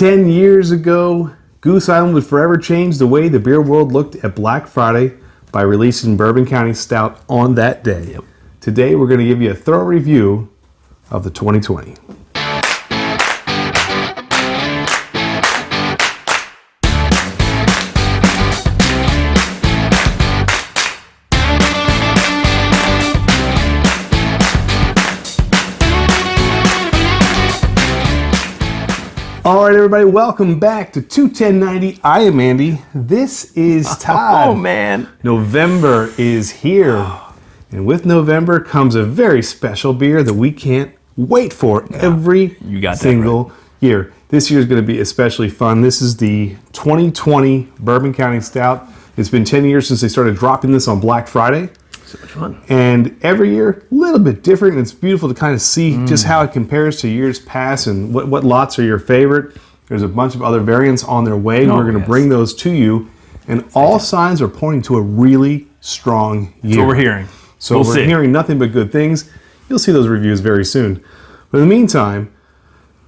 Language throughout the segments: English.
10 years ago, Goose Island would forever change the way the beer world looked at Black Friday by releasing Bourbon County Stout on that day. Yep. Today, we're going to give you a thorough review of the 2020. All right, everybody, welcome back to 21090. I am Andy. This is Todd. Oh, man. November is here. And with November comes a very special beer that we can't wait for every single year. This year is going to be especially fun. This is the 2020 Bourbon County Stout. It's been 10 years since they started dropping this on Black Friday. So much fun. And every year, a little bit different. And it's beautiful to kind of see just how it compares to years past and what lots are your favorite. There's a bunch of other variants on their way. We're going to bring those to you. And all signs are pointing to a really strong year. That's what we're hearing. So we're hearing nothing but good things. You'll see those reviews very soon. But in the meantime,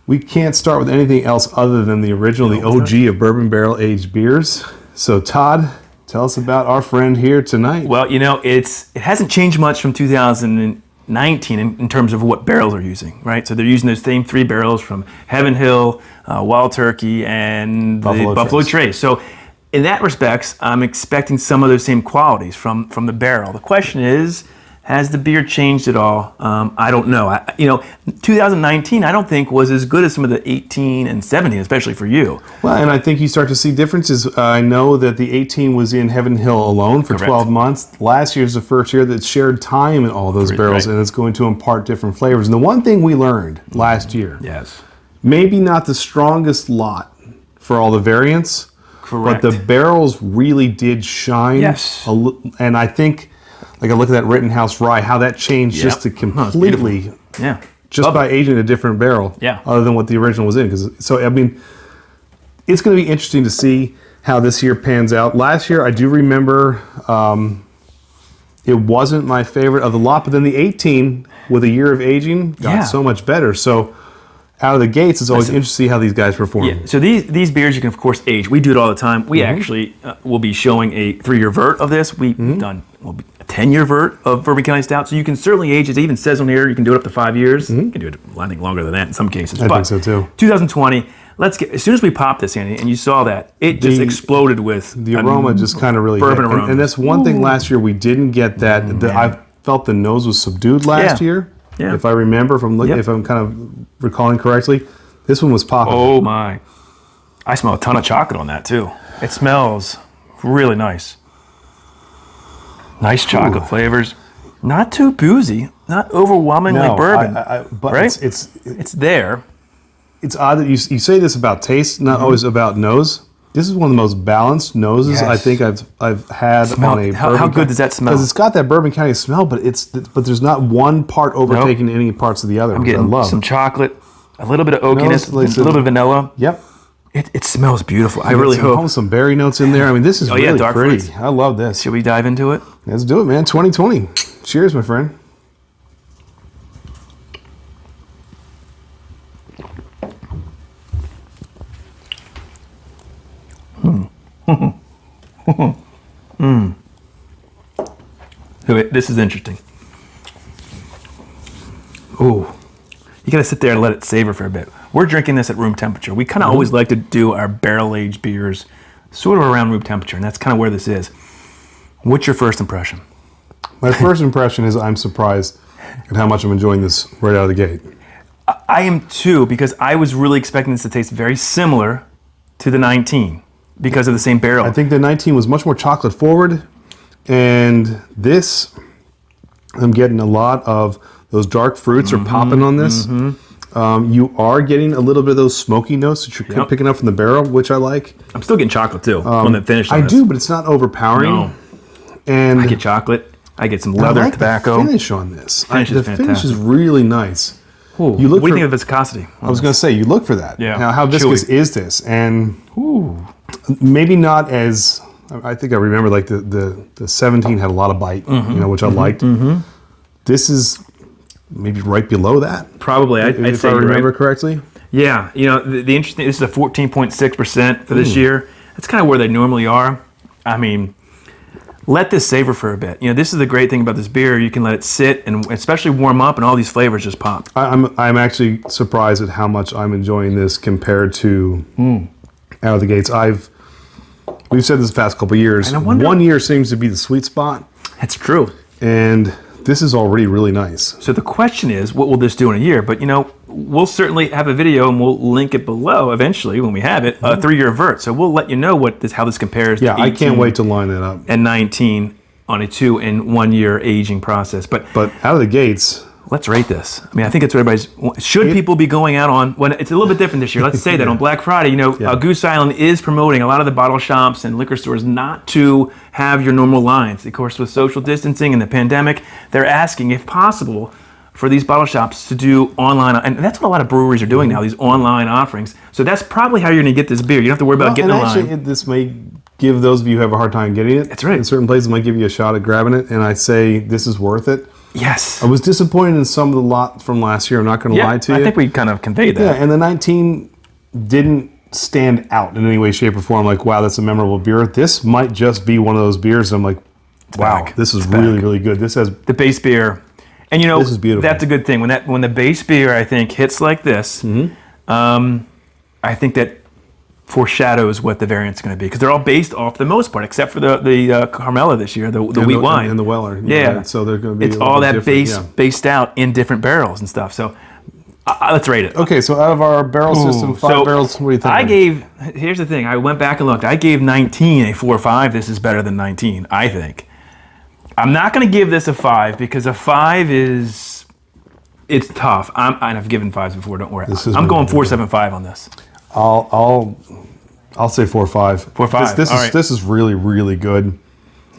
we can't start with anything else other than the original, the OG of bourbon barrel aged beers. So Todd, tell us about our friend here tonight. Well, you know, it hasn't changed much from 2019 in terms of what barrels are using, right? So they're using those same three barrels from Heaven Hill, Wild Turkey, and the Buffalo Trace. So in that respects, I'm expecting some of those same qualities from the barrel. The question is, has the beer changed at all? I don't know. 2019, I don't think was as good as some of the 18 and 17, especially for you. Well, and I think you start to see differences. I know that the 18 was in Heaven Hill alone for 12 months. Last year's the first year that shared time in all those barrels, and it's going to impart different flavors. And the one thing we learned last year, maybe not the strongest lot for all the variants, but the barrels really did shine. Yes. And I think, like I look at that Rittenhouse Rye, how that changed just to completely, just by aging a different barrel, other than what the original was in. So, I mean, it's going to be interesting to see how this year pans out. Last year, I do remember it wasn't my favorite of the lot, but then the 18, with a year of aging, got so much better. So, out of the gates, it's always interesting to see how these guys perform. Yeah. So these beers you can, of course, age. We do it all the time. We actually will be showing a 3-year vert of this. We've done a 10-year vert of Bourbon County Stout. So you can certainly age. It even says on here you can do it up to 5 years. You can do it, I think, longer than that in some cases. I think so, too. 2020, as soon as we popped this, Andy, and you saw that, it just exploded with the aroma just kind of really bourbon hit. aroma. And that's one thing last year we didn't get that. I felt the nose was subdued last year. Yeah. If I remember from looking, if I'm kind of recalling correctly. This one was popping. Oh my. I smell a ton of chocolate on that too. It smells really nice. Nice chocolate flavors. Not too boozy. Not overwhelmingly bourbon. But right? It's there. It's odd that you say this about taste, not always about nose. This is one of the most balanced noses I think I've had on a bourbon. How good does that smell? Because it's got that Bourbon County smell, but there's not one part overtaking any parts of the other. I'm getting some chocolate. A little bit of oakiness, a little bit of vanilla. Yep. It smells beautiful. I really hope. Some berry notes in there. I mean, this is really dark pretty. fruits. I love this. Should we dive into it? Let's do it, man. 2020. Cheers, my friend. This is interesting. Ooh. You got to sit there and let it savor for a bit. We're drinking this at room temperature. We kind of always like to do our barrel-aged beers sort of around room temperature, and that's kind of where this is. What's your first impression? My first impression is I'm surprised at how much I'm enjoying this right out of the gate. I am too, because I was really expecting this to taste very similar to the 19 because of the same barrel. I think the 19 was much more chocolate forward, and this, I'm getting a lot of those dark fruits are popping on this. You are getting a little bit of those smoky notes that you're picking up from the barrel, which I like. I'm still getting chocolate too on the finish. I do, but it's not overpowering. No. And I get chocolate. I get some leather tobacco. The finish on this. The finish is really nice. Ooh, what do you think of viscosity? I was going to say, you look for that. Yeah. Now, how viscous is this? And maybe not as, I think I remember like the 17 had a lot of bite, which I liked. This is maybe right below that. Probably, if I remember correctly. Yeah, you know, the interesting, this is a 14.6% for this year. That's kind of where they normally are. I mean, let this savor for a bit. You know, this is the great thing about this beer. You can let it sit and especially warm up, and all these flavors just pop. I'm actually surprised at how much I'm enjoying this compared to out of the gates. We've said this the past couple of years. 1 year seems to be the sweet spot. That's true. And this is already really nice. So the question is, what will this do in a year? But, you know, we'll certainly have a video, and we'll link it below eventually when we have it, a 3-year vert. So we'll let you know how this compares to 18 I can't wait to line that up. And 19 on a 2 and 1 year aging process. But out of the gates, let's rate this. I mean, I think it's what people be going out on, when it's a little bit different this year. Let's say that on Black Friday, you know, Goose Island is promoting a lot of the bottle shops and liquor stores not to have your normal lines. Of course, with social distancing and the pandemic, they're asking, if possible, for these bottle shops to do online, and that's what a lot of breweries are doing now, these online offerings. So that's probably how you're going to get this beer. You don't have to worry about getting online. Actually, this may give those of you who have a hard time getting it. That's right. In certain places, it might give you a shot at grabbing it, and I say this is worth it. Yes. I was disappointed in some of the lot from last year. I'm not going to lie to you. I think we kind of conveyed that. Yeah, and the 19 didn't stand out in any way, shape, or form. I'm like, wow, that's a memorable beer. This might just be one of those beers. I'm like, wow, this is really, really good. This has the base beer, and you know, this is beautiful. That's a good thing when the base beer, I think, hits like this. I think that foreshadows what the variant's going to be, because they're all based off the most part, except for the Carmela this year, the wheat wine and the Weller. Yeah, so they're going to be. It's all that based out in different barrels and stuff. So let's rate it. Okay, so out of our barrel system, 5 barrels, what do you think? Here's the thing. I went back and looked. I gave 19 a 4 or 5. This is better than 19, I think. I'm not going to give this a 5 because a 5 it's tough. I've given 5s before. Don't worry. I'm going 4.75 on this. I'll say 4 or 5. 4 or 5. This is really, really good.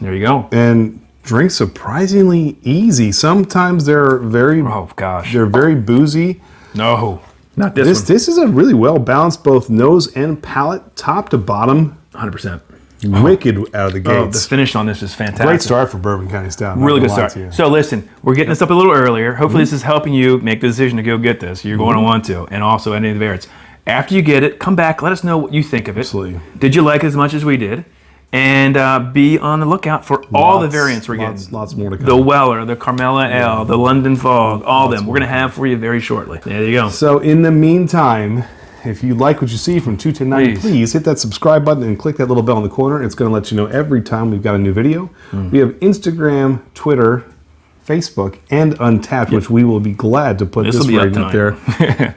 There you go. And drinks surprisingly easy. Sometimes they're very they're very boozy. No, not this one. This is a really well balanced both nose and palate, top to bottom. 100%. Wicked out of the gates. The finish on this is fantastic. Great start for Bourbon County Stout. Really good start. So listen, we're getting this up a little earlier. Hopefully this is helping you make the decision to go get this. You're going to want to, and also any of the variants. After you get it, come back. Let us know what you think of it. Absolutely. Did you like it as much as we did? And be on the lookout for all the variants we're getting. Lots more to come. The Weller, the Carmela Ale, the London Fog, all of them. We're going to have for you very shortly. There you go. So in the meantime, if you like what you see from 21090, please hit that subscribe button and click that little bell in the corner. It's going to let you know every time we've got a new video. We have Instagram, Twitter, Facebook, and Untappd, which we will be glad to put this rating up there.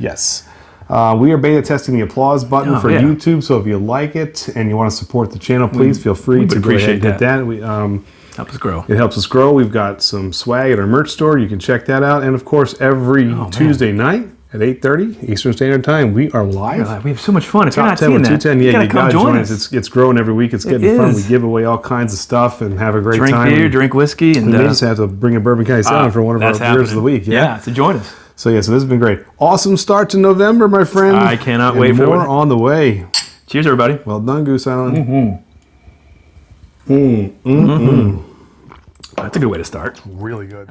Yes. We are beta testing the applause button for YouTube, so if you like it and you want to support the channel, please feel free to go ahead and hit that. Help us grow. It helps us grow. We've got some swag at our merch store. You can check that out. And of course, every Tuesday night at 8:30 Eastern Standard Time, we are live. We have so much fun. If you're Top not 10 with 210. Yeah, you gotta join us. It's growing every week. It's getting fun. We give away all kinds of stuff and have a great time. Drink beer, drink whiskey, and we may just have to bring a Bourbon County Stout for one of our beers of the week. Yeah, so join us. So so this has been great. Awesome start to November, my friend. I cannot wait for more on the way. Cheers, everybody. Well done, Goose Island. That's a good way to start. Really good.